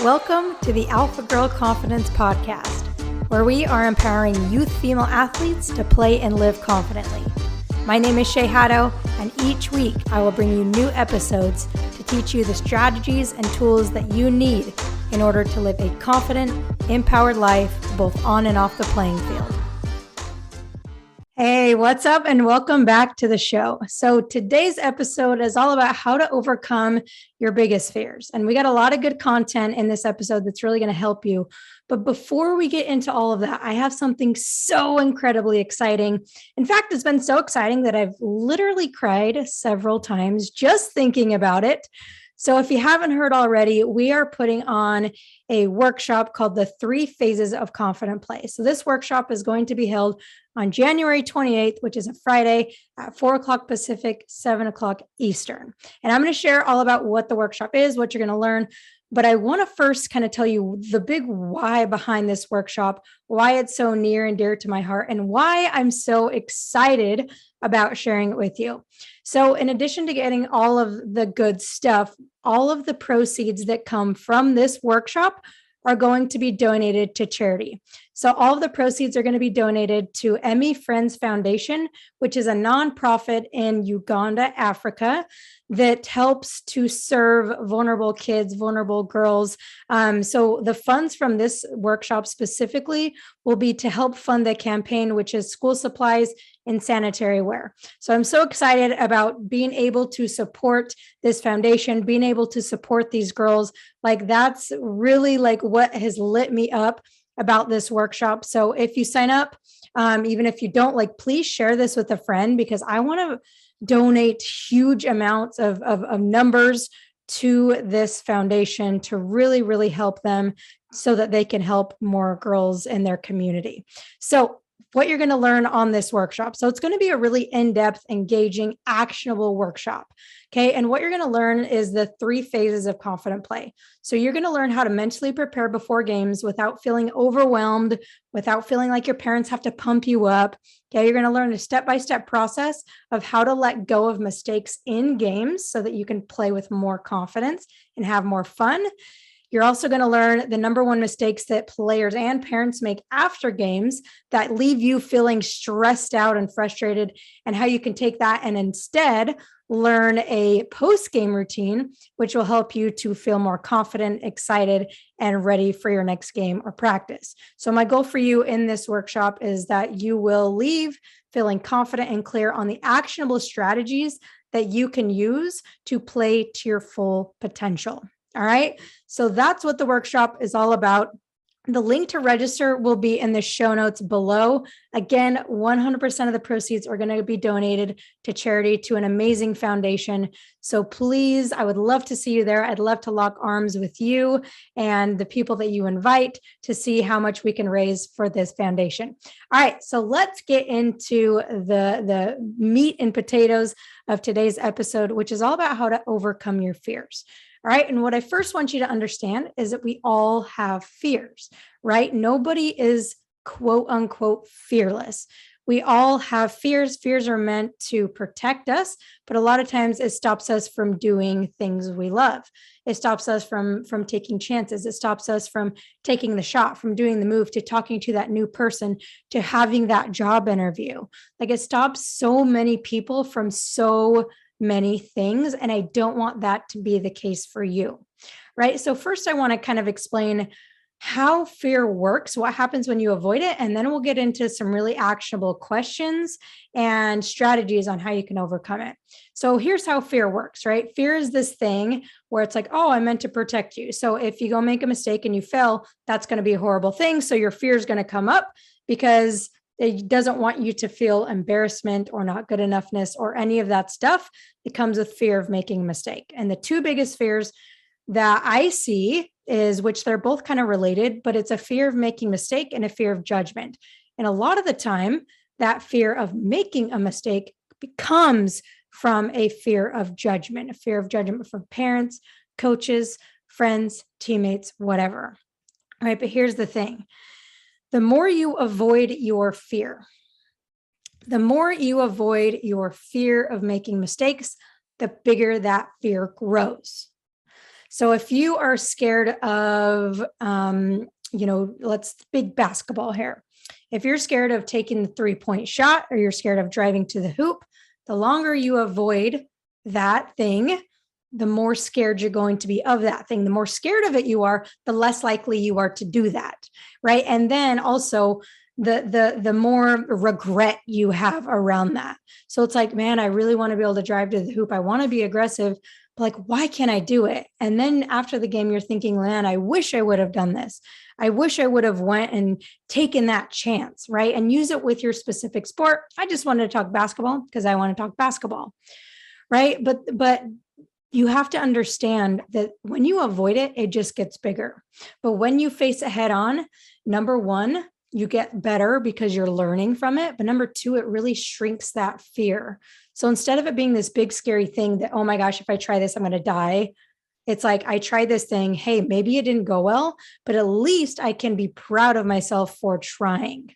Welcome to the Alpha Girl Confidence Podcast, where we are empowering youth female athletes to play and live confidently. My name is Shay Haddo, and each week I will bring you new episodes to teach you the strategies and tools that you need in order to live a confident, empowered life both on and off the playing field. Hey, what's up? And welcome back to the show. So today's episode is all about how to overcome your biggest fears. And we got a lot of good content in this episode that's really going to help you. But before we get into all of that, I have something so incredibly exciting. In fact, it's been so exciting that I've literally cried several times just thinking about it. So if you haven't heard already, we are putting on a workshop called the 3 Phases of Confident Play. So this workshop is going to be held on January 28th, which is a Friday at 4 o'clock Pacific, 7 o'clock Eastern. And I'm going to share all about what the workshop is, what you're going to learn. But I want to first kind of tell you the big why behind this workshop, why it's so near and dear to my heart, and why I'm so excited about sharing it with you. So in addition to getting all of the good stuff, all of the proceeds that come from this workshop are going to be donated to charity. So all of the proceeds are going to be donated to Emmy Friends Foundation, which is a nonprofit in Uganda, Africa, that helps to serve vulnerable kids, vulnerable girls. So the funds from this workshop specifically will be to help fund the campaign, which is school supplies and sanitary ware. So I'm so excited about being able to support this foundation, being able to support these girls. Like that's really like what has lit me up about this workshop. So if you sign up, even if you don't, like, please share this with a friend, because I want to donate huge amounts of numbers to this foundation to really, really help them so that they can help more girls in their community. So what you're going to learn on this workshop. So it's going to be a really in-depth, engaging, actionable workshop. Okay. And what you're going to learn is the 3 phases of confident play. So you're going to learn how to mentally prepare before games without feeling overwhelmed, without feeling like your parents have to pump you up. Okay. You're going to learn a step-by-step process of how to let go of mistakes in games so that you can play with more confidence and have more fun. You're also going to learn the number one mistakes that players and parents make after games that leave you feeling stressed out and frustrated, and how you can take that and instead learn a post-game routine, which will help you to feel more confident, excited, and ready for your next game or practice. So my goal for you in this workshop is that you will leave feeling confident and clear on the actionable strategies that you can use to play to your full potential. All right. So that's what the workshop is all about. The link to register will be in the show notes below. Again, 100% of the proceeds are going to be donated to charity, to an amazing foundation. So please, I would love to see you there. I'd love to lock arms with you and the people that you invite to see how much we can raise for this foundation. All right. So let's get into the meat and potatoes of today's episode, which is all about how to overcome your fears. All right. And what I first want you to understand is that we all have fears, right? Nobody is quote unquote fearless. We all have fears. Fears are meant to protect us, but a lot of times it stops us from doing things we love. It stops us from taking chances. It stops us from taking the shot, from doing the move, to talking to that new person, to having that job interview. Like, it stops so many people from so many things. And I don't want that to be the case for you, right? So first I want to kind of explain how fear works, what happens when you avoid it, and then we'll get into some really actionable questions and strategies on how you can overcome it. So here's how fear works, right? Fear is this thing where it's like, oh, I meant to protect you. So if you go make a mistake and you fail, that's going to be a horrible thing. So your fear is going to come up because it doesn't want you to feel embarrassment or not good enoughness or any of that stuff. It comes with fear of making a mistake. And the 2 biggest fears that I see is, which they're both kind of related, but it's a fear of making a mistake and a fear of judgment. And a lot of the time, that fear of making a mistake becomes from a fear of judgment from parents, coaches, friends, teammates, whatever. All right. But here's the thing. The more you avoid your fear, the more you avoid your fear of making mistakes, the bigger that fear grows. So if you are scared of, let's big basketball here. If you're scared of taking the 3-point shot or you're scared of driving to the hoop, the longer you avoid that thing, the more scared you're going to be of that thing. The more scared of it you are, the less likely you are to do that, right? And then also the more regret you have around that. So it's like, man, I really want to be able to drive to the hoop. I want to be aggressive, but like, why can't I do it? And then after the game, you're thinking, man, I wish I would have done this. I wish I would have went and taken that chance, right? And use it with your specific sport. I just wanted to talk basketball because I want to talk basketball, right? But you have to understand that when you avoid it, it just gets bigger. But when you face it head on, number one, you get better because you're learning from it. But number two, it really shrinks that fear. So instead of it being this big, scary thing that, oh my gosh, if I try this, I'm going to die. It's like, I tried this thing. Hey, maybe it didn't go well, but at least I can be proud of myself for trying.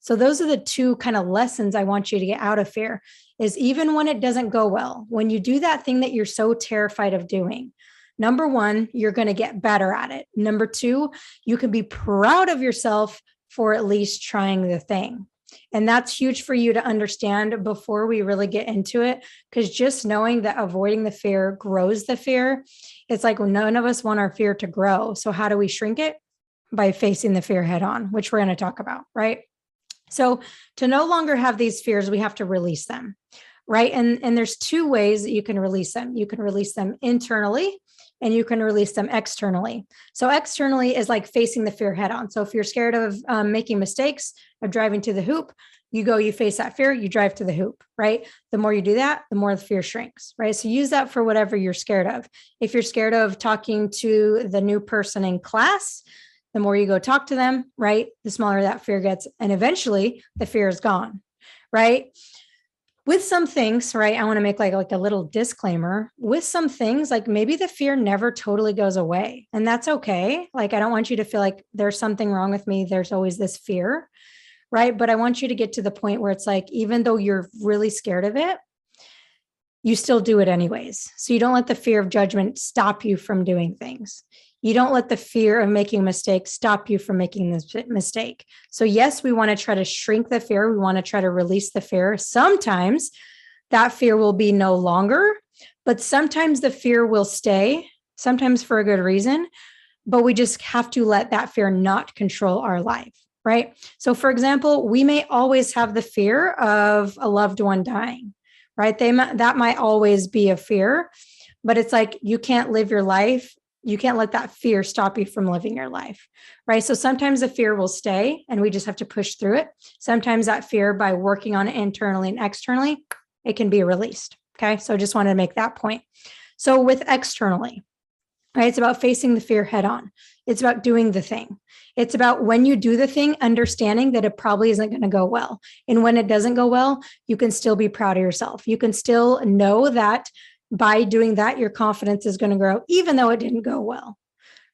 So those are the two kind of lessons I want you to get out of fear, is even when it doesn't go well, when you do that thing that you're so terrified of doing, number one, you're going to get better at it. Number two, you can be proud of yourself for at least trying the thing. And that's huge for you to understand before we really get into it, because just knowing that avoiding the fear grows the fear. It's like, well, none of us want our fear to grow. So how do we shrink it? By facing the fear head on, which we're going to talk about, right? So to no longer have these fears, we have to release them, right? And there's two ways that you can release them. You can release them internally and you can release them externally. So externally is like facing the fear head on. So if you're scared of making mistakes, of driving to the hoop, you face that fear, you drive to the hoop, right? The more you do that, the more the fear shrinks, right? So use that for whatever you're scared of. If you're scared of talking to the new person in class, the more you go talk to them, right? The smaller that fear gets. And eventually the fear is gone, right? With some things, right? I want to make like a little disclaimer. With some things, like maybe the fear never totally goes away. And that's okay. Like, I don't want you to feel like there's something wrong with me. There's always this fear, right? But I want you to get to the point where it's like, even though you're really scared of it, you still do it anyways. So you don't let the fear of judgment stop you from doing things. You don't let the fear of making mistakes stop you from making this mistake. So yes, we want to try to shrink the fear. We want to try to release the fear. Sometimes that fear will be no longer, but sometimes the fear will stay, sometimes for a good reason, but we just have to let that fear not control our life, right? So for example, we may always have the fear of a loved one dying, right? That might always be a fear, but it's like, you can't live your life. You can't let that fear stop you from living your life, right? So sometimes the fear will stay and we just have to push through it. Sometimes that fear, by working on it internally and externally, it can be released. Okay. So I just wanted to make that point. So with externally, right, it's about facing the fear head on. It's about doing the thing. It's about when you do the thing, understanding that it probably isn't going to go well. And when it doesn't go well, you can still be proud of yourself. You can still know that by doing that, your confidence is going to grow, even though it didn't go well,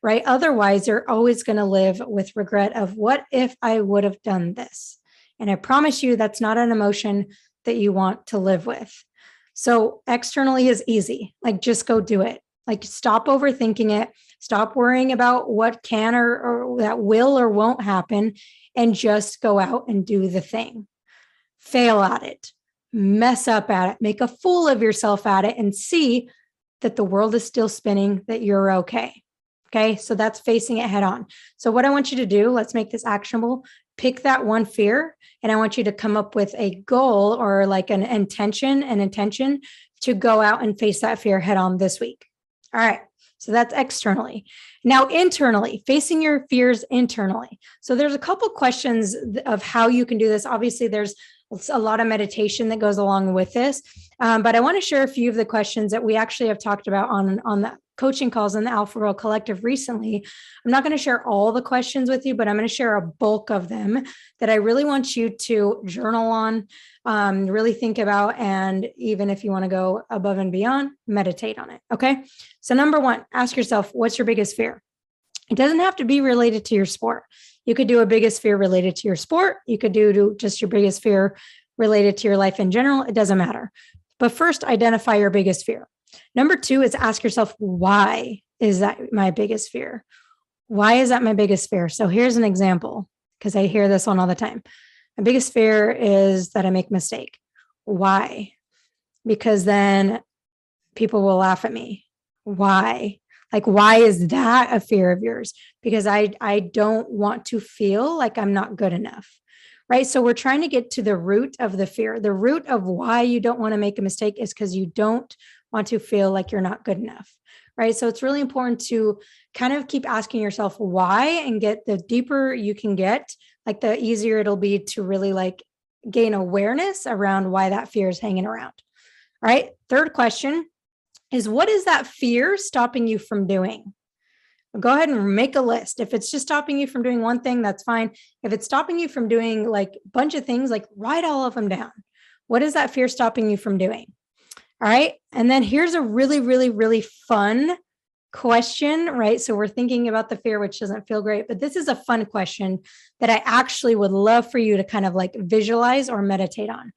right? Otherwise, you're always going to live with regret of, what if I would have done this? And I promise you, that's not an emotion that you want to live with. So externally is easy. Like, just go do it. Like, stop overthinking it. Stop worrying about what can or that will or won't happen, and just go out and do the thing. Fail at it. Mess up at it, make a fool of yourself at it, and see that the world is still spinning, that you're okay. Okay. So that's facing it head on. So what I want you to do, let's make this actionable. Pick that one fear, and I want you to come up with a goal or like an intention to go out and face that fear head on this week. All right. So that's externally. Now, internally, facing your fears internally. So there's a couple questions of how you can do this. Obviously, there's a lot of meditation that goes along with this. But I want to share a few of the questions that we actually have talked about on the coaching calls in the Alpha World Collective recently. I'm not going to share all the questions with you, but I'm going to share a bulk of them that I really want you to journal on, really think about, and even if you want to go above and beyond, meditate on it. Okay. So number one, ask yourself, what's your biggest fear? It doesn't have to be related to your sport. You could do a biggest fear related to your sport. You could do just your biggest fear related to your life in general. It doesn't matter. But first, identify your biggest fear. Number two is ask yourself, why is that my biggest fear? Why is that my biggest fear? So here's an example, because I hear this one all the time. My biggest fear is that I make a mistake. Why? Because then people will laugh at me. Why? Like, why is that a fear of yours? Because I don't want to feel like I'm not good enough. Right. So we're trying to get to the root of the fear. The root of why you don't want to make a mistake is because you don't want to feel like you're not good enough. Right. So it's really important to kind of keep asking yourself why, and get the deeper you can get, like the easier it'll be to really like gain awareness around why that fear is hanging around. All right. Third question is, what is that fear stopping you from doing? Go ahead and make a list. If it's just stopping you from doing one thing, that's fine. If it's stopping you from doing like a bunch of things, like write all of them down. What is that fear stopping you from doing? All right. And then here's a really, really, really fun question, right? So we're thinking about the fear, which doesn't feel great, but this is a fun question that I actually would love for you to kind of like visualize or meditate on.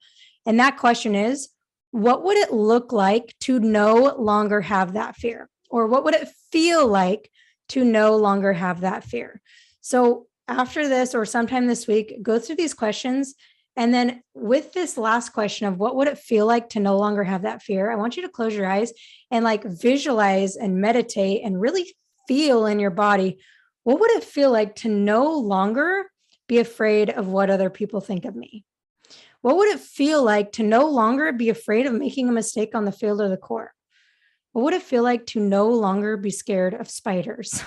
And that question is, what would it look like to no longer have that fear? Or what would it feel like to no longer have that fear? So after this, or sometime this week, go through these questions. And then with this last question of what would it feel like to no longer have that fear, I want you to close your eyes and like visualize and meditate and really feel in your body, what would it feel like to no longer be afraid of what other people think of me? What would it feel like to no longer be afraid of making a mistake on the field or the court? What would it feel like to no longer be scared of spiders?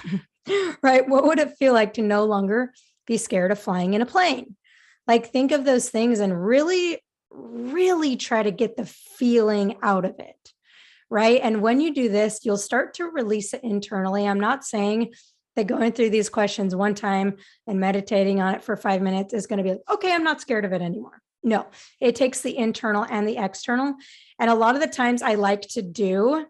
Right? What would it feel like to no longer be scared of flying in a plane? Like, think of those things and really, really try to get the feeling out of it. Right? And when you do this, you'll start to release it internally. I'm not saying that going through these questions one time and meditating on it for 5 minutes is going to be like, okay, I'm not scared of it anymore. No, it takes the internal and the external. And a lot of the times I like to do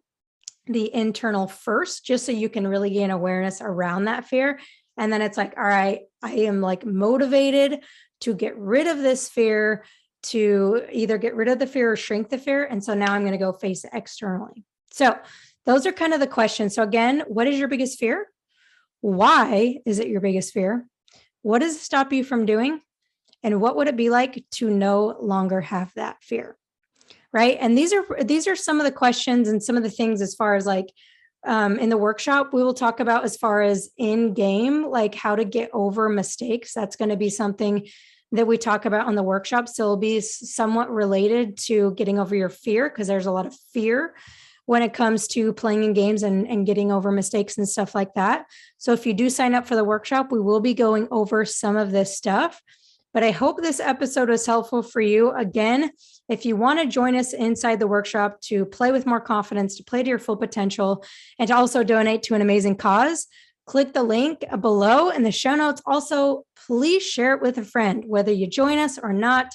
the internal first, just so you can really gain awareness around that fear. And then it's like, all right, I am like motivated to get rid of this fear, to either get rid of the fear or shrink the fear. And so now I'm going to go face it externally. So those are kind of the questions. So again, what is your biggest fear? Why is it your biggest fear? What does it stop you from doing? And what would it be like to no longer have that fear? Right. And these are some of the questions and some of the things as far as like in the workshop, we will talk about as far as in game, like how to get over mistakes. That's going to be something that we talk about on the workshop. So it'll be somewhat related to getting over your fear, because there's a lot of fear when it comes to playing in games and getting over mistakes and stuff like that. So if you do sign up for the workshop, we will be going over some of this stuff. But I hope this episode was helpful for you. Again, if you want to join us inside the workshop to play with more confidence, to play to your full potential, and to also donate to an amazing cause, click the link below in the show notes. Also, please share it with a friend. Whether you join us or not,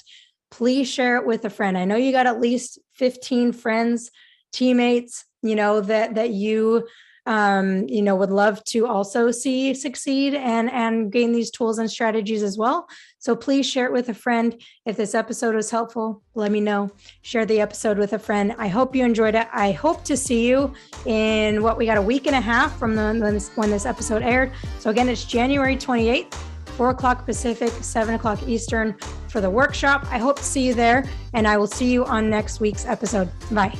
please share it with a friend. I know you got at least 15 friends, teammates, that you would love to also see succeed and gain these tools and strategies as well. So please share it with a friend. If this episode was helpful, let me know. Share the episode with a friend. I hope you enjoyed it. I hope to see you in we got a week and a half from when this episode aired. So again, it's January 28th, 4:00 Pacific, 7:00 Eastern for the workshop. I hope to see you there, and I will see you on next week's episode. Bye.